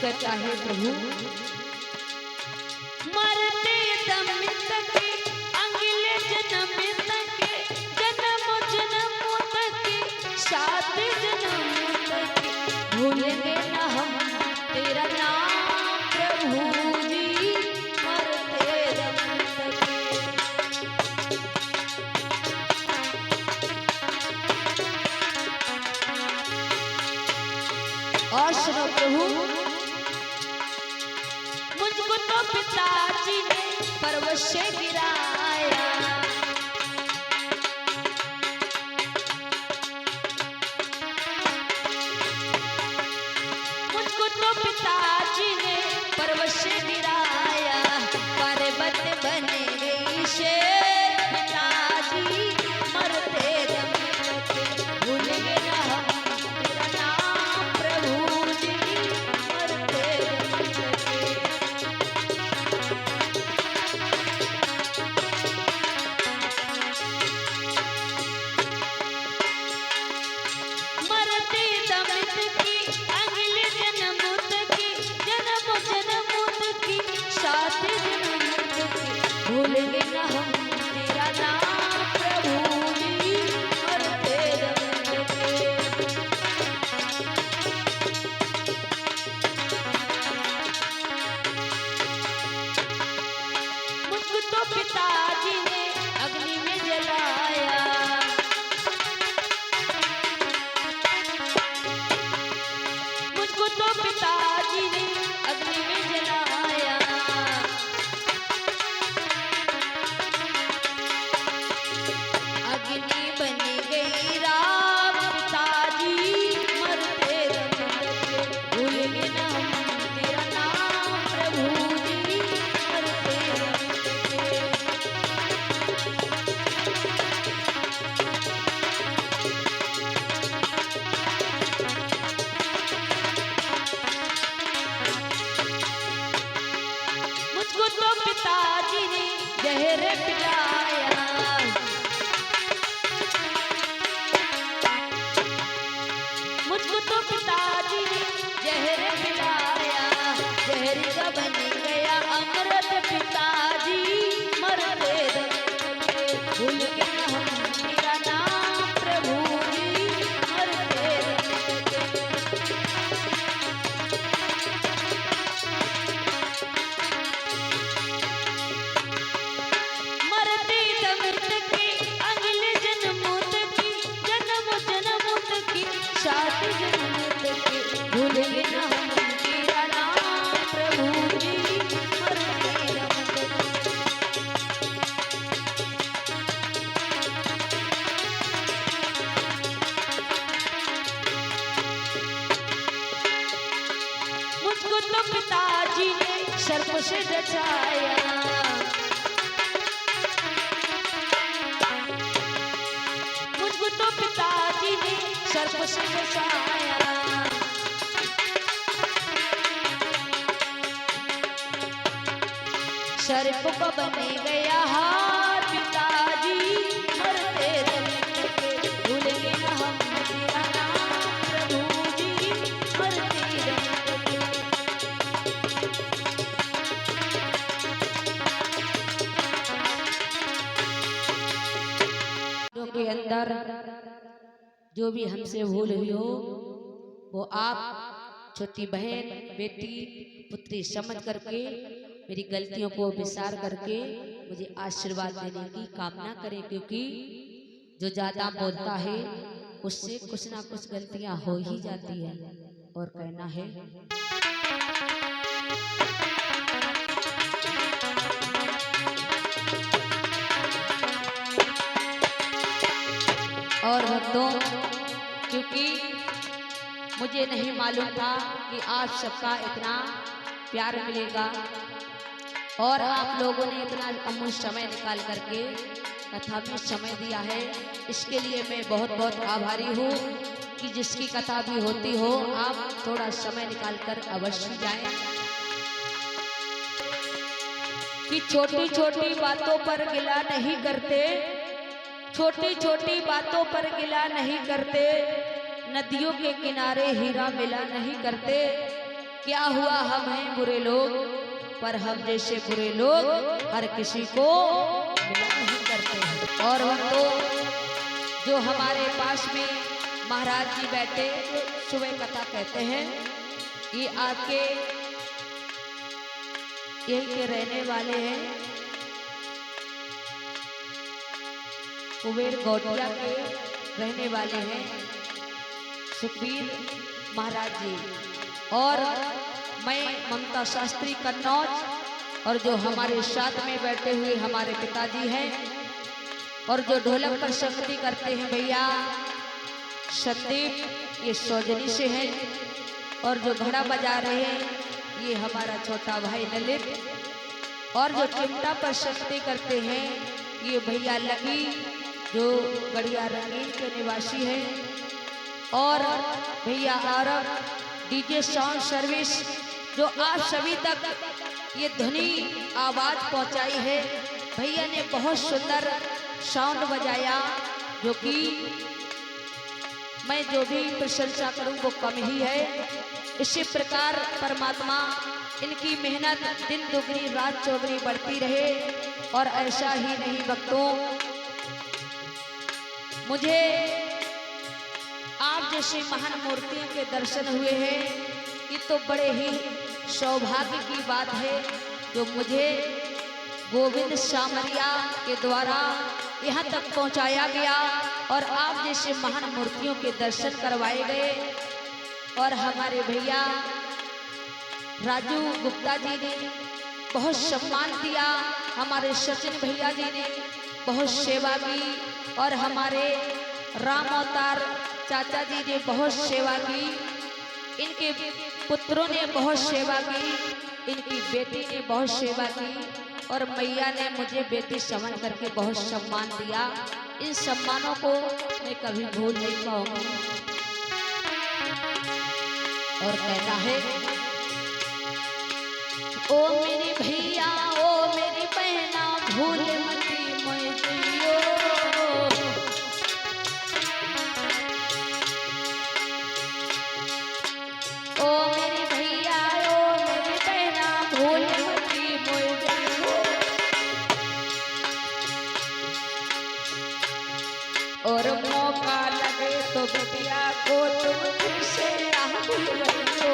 कहता है प्रभु, मरते दम तक अगले जन्म तक, जन्म जन्म तक, सात जन्म तक भूलेंगे न हम तेरा नाम प्रभु जी, मरते दम तक। और सुनो प्रभु, मुझको तो पिताजी ने पर्वत से गिराया, मुझको तो पिताजी ने पर्वत से गिराया, पर्वत बन गई से पिताजी, मरते दम तक भूलेंगे न हम तेरा नाम प्रभु जी, मरते दम तक। मरते दम तक अगले जन्म तक, जन्म जन्म तक, सात जन्म तक भूलेंगे न हम तेरा नाम प्रभु जी, मरते दम तक। मुझको तो पिताजी ने अग्नि में जलाया, मुझको तो पिताजी ने अग्नि में जलाया, अग्नि बन गई राम पिताजी, मरते दम तक भूलेंगे न हम तेरा नाम प्रभु जी, मरते दम तक। मुझको तो पिताजी ने जहर पिलाया, मुझको तो पिताजी ने जहर पिलाया, जहर का बन गया अमृत पिताजी, मरते दम तक भूलेंगे न हम तेरा नाम प्रभु जी, मरते दम तक। मरते दम तक अगले जन्म तक, जन्म जन्म तक, सात जन्म तक भूलेंगे न हम तेरा नाम प्रभु जी, मरते दम तक। मुझको तो पिताजी ने सर्प से बचाया, मुझको तो पिताजी ने सर्प से बचाया, सर्प को बन गया हार पिताजी, मरते दम तक भूलेंगे न हम तेरा नाम प्रभु जी, मरते दम तक। के अंदर जो भी हमसे भूल हुई हो, वो आप छोटी बहन, बेटी, पुत्री समझ करके मेरी गलतियों को विचार करके मुझे आशीर्वाद देने की कामना करें, क्योंकि जो ज्यादा बोलता है उससे कुछ ना कुछ गलतियां हो ही जाती है। और कहना है, और भक्तों, क्योंकि मुझे नहीं मालूम था कि आप सबका इतना प्यार मिलेगा और आप लोगों ने इतना अमूल्य समय निकाल करके कथा में समय दिया है, इसके लिए मैं बहुत बहुत आभारी हूँ। कि जिसकी कथा भी होती हो आप थोड़ा समय निकाल कर अवश्य जाएं। कि छोटी छोटी बातों पर गिला नहीं करते, छोटी छोटी बातों पर गिला नहीं करते, नदियों के किनारे हीरा मिला नहीं करते। क्या हुआ हम हैं बुरे लोग, पर हम जैसे बुरे लोग हर किसी को मिला नहीं करते हैं। और हम तो जो हमारे पास में महाराज जी बैठे सुबह कथा कहते हैं, ये आपके यही के रहने वाले हैं, कुबेर गौटिया के रहने वाले हैं सुखबीर महाराज जी। और मैं ममता शास्त्री कन्नौज, और जो हमारे साथ में बैठे हुए हमारे पिताजी हैं, और जो ढोलक पर शक्ति करते हैं भैया संदीप, ये सौजनी से हैं। और जो घड़ा बजा रहे हैं ये हमारा छोटा भाई ललित, और जो चिमटा पर शक्ति करते हैं ये भैया लगी, जो गड़िया रंगीन के निवासी हैं। और भैया आरब डीजे साउंड सर्विस, जो आप सभी तक ये ध्वनि आवाज पहुंचाई है। भैया ने बहुत सुंदर साउंड बजाया, जो कि मैं जो भी प्रशंसा करूं वो कम ही है। इसी प्रकार परमात्मा इनकी मेहनत दिन दुगनी रात चौगनी बढ़ती रहे। और ऐसा ही नहीं भक्तों, मुझे आप जैसे महान मूर्तियों के दर्शन हुए हैं, ये तो बड़े ही सौभाग्य की बात है, जो मुझे गोविंद सामरिया के द्वारा यहाँ तक पहुँचाया गया और आप जैसे महान मूर्तियों के दर्शन करवाए गए। और हमारे भैया राजू गुप्ता जी ने बहुत सम्मान दिया, हमारे सचिन भैया जी ने बहुत सेवा की, और हमारे राम अवतार चाचा जी ने बहुत सेवा की, इनके पुत्रों ने बहुत सेवा की, इनकी बेटी ने बहुत सेवा की, और मैया ने मुझे बेटी समझ करके बहुत सम्मान दिया। इन सम्मानों को मैं कभी भूल नहीं पाऊंगी। और कहना है, ओ मेरी भैया ओ मेरी बहना भूल मती मैं जियो, ओ मेरी भैया ओ मेरी बहना भूल मती मैं जियो, और मौका लगे तो बिटिया को तुम फिर से भूल रही हो।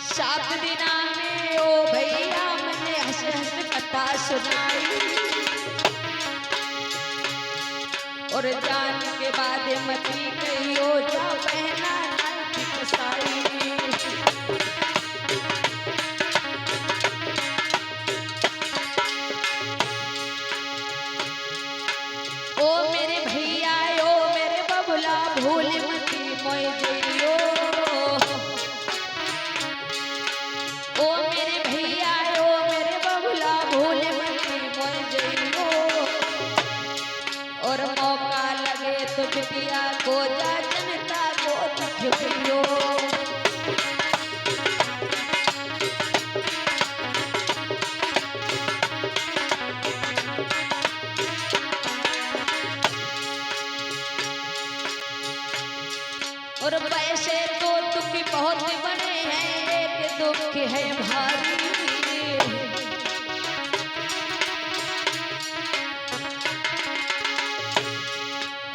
सात दिना में ओ भैया मैंने हंस हंस कथा सुनाई, और जान के बाद मती गई ओ जा बहना कसाई। ओ मेरे भैया ओ मेरे बबुला भूल मती मोय जइयो, ओ मेरे भैया ओ मेरे बबुला भूल मती मोय जइयो, और मौका लगे तो बिटिया को जा जनता को तकियो। और पैसे तो दुख बहुत बड़े हैं, एक दुख है भारी,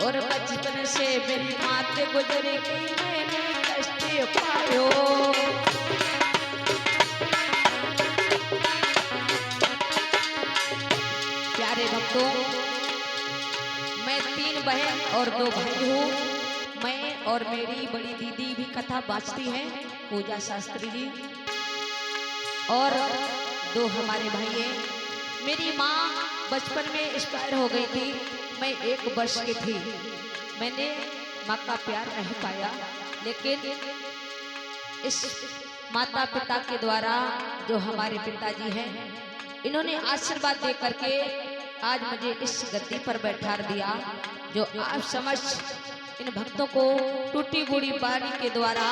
और बचपन से मेरी मात गुजरी गई मैंने कष्ट पायो। प्यारे भक्तों, मैं 3 बहन और 2 भाई हूँ। मैं और मेरी बड़ी दीदी भी कथा बाँचती हैं, पूजा शास्त्री जी, और 2 हमारे भाई हैं। मेरी माँ बचपन में एक्सपायर हो गई थी, मैं 1 वर्ष की थी। मैंने माँ का प्यार नहीं पाया, लेकिन इस माता पिता के द्वारा जो हमारे पिताजी हैं, इन्होंने आशीर्वाद दे करके आज मुझे इस गद्दी पर बैठा दिया, जो आप समझ इन भक्तों को टूटी बूढ़ी बाणी के द्वारा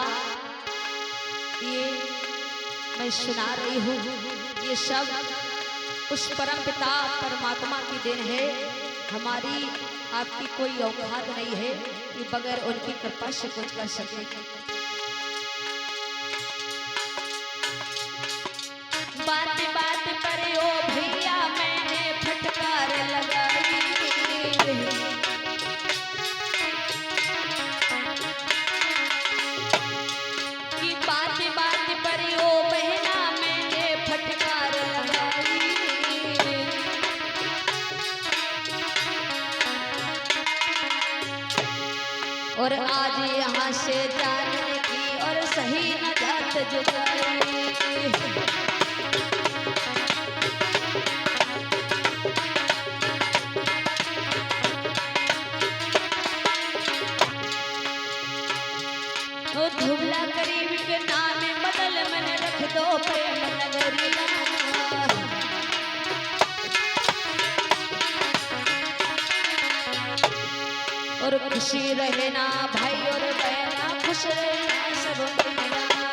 ये मैं सुना रही हूँ। ये सब उस परम पिता परमात्मा की देन है, हमारी आपकी कोई औकात नहीं है कि बगैर उनकी कृपा से कुछ कर सके। बात बात पर ओ भैया मैंने फटकार लगाई, कि बात बात पर ओ बहना मैंने फटकार लगाई। और आज यहाँ से जाने की और सही न जात जुदाई। धुबला करीब के नाम बदल मैंने रख दो प्रेम नगरिया। और खुशी रहना भाई और बहना, खुश रहना सब मिलना।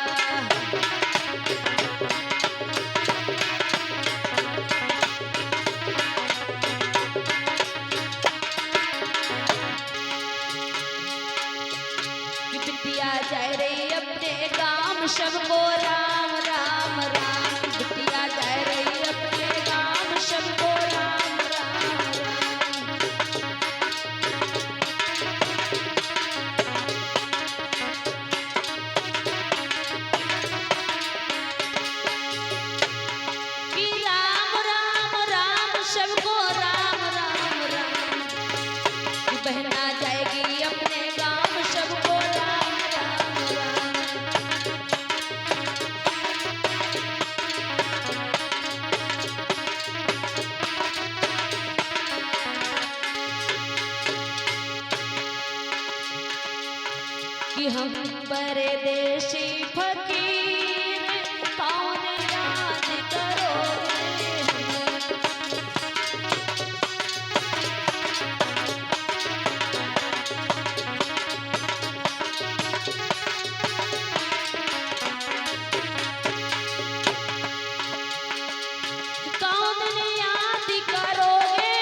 कि बिटिया जाए रही अपने गांव सबको राम राम राम, बिटिया जाए रही अपने गांव सबको राम राम राम। कि राम राम राम सबको राम राम राम, कि बहना जाएगी अपने गांव सबको राम राम राम। कि हम परदेसी फकीर कौन याद करोगे हमें। कौन याद करोगे,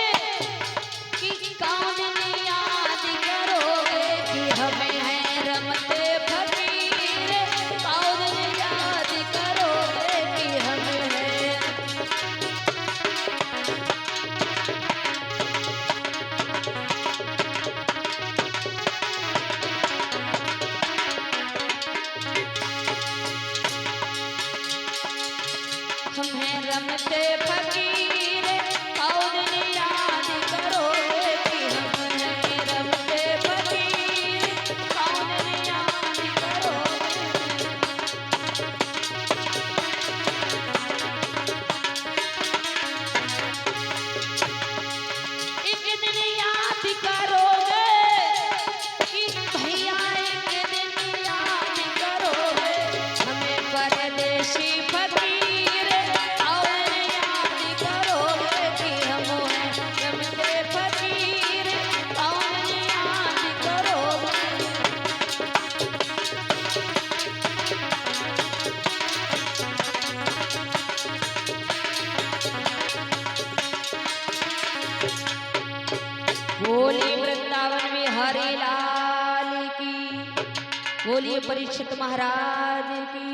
कि कौन याद करोगे, कि हमें है रमते फकीर। कौन याद करोगे, कि हमें है। हम हैं रमते फकीर, कौन याद करोगे, कि हम हैं रमते फकीर। कौन याद करोगे। एक दिन याद करोगे, कि भैया एक दिन याद करोगे, हमें परदेसी फकीर। और याद करोगे, कि हम हैं रमते फकीर। कौन याद करोगे। बोली वृंदावन में हरि लाल की, बोलिए परीक्षित महाराज की।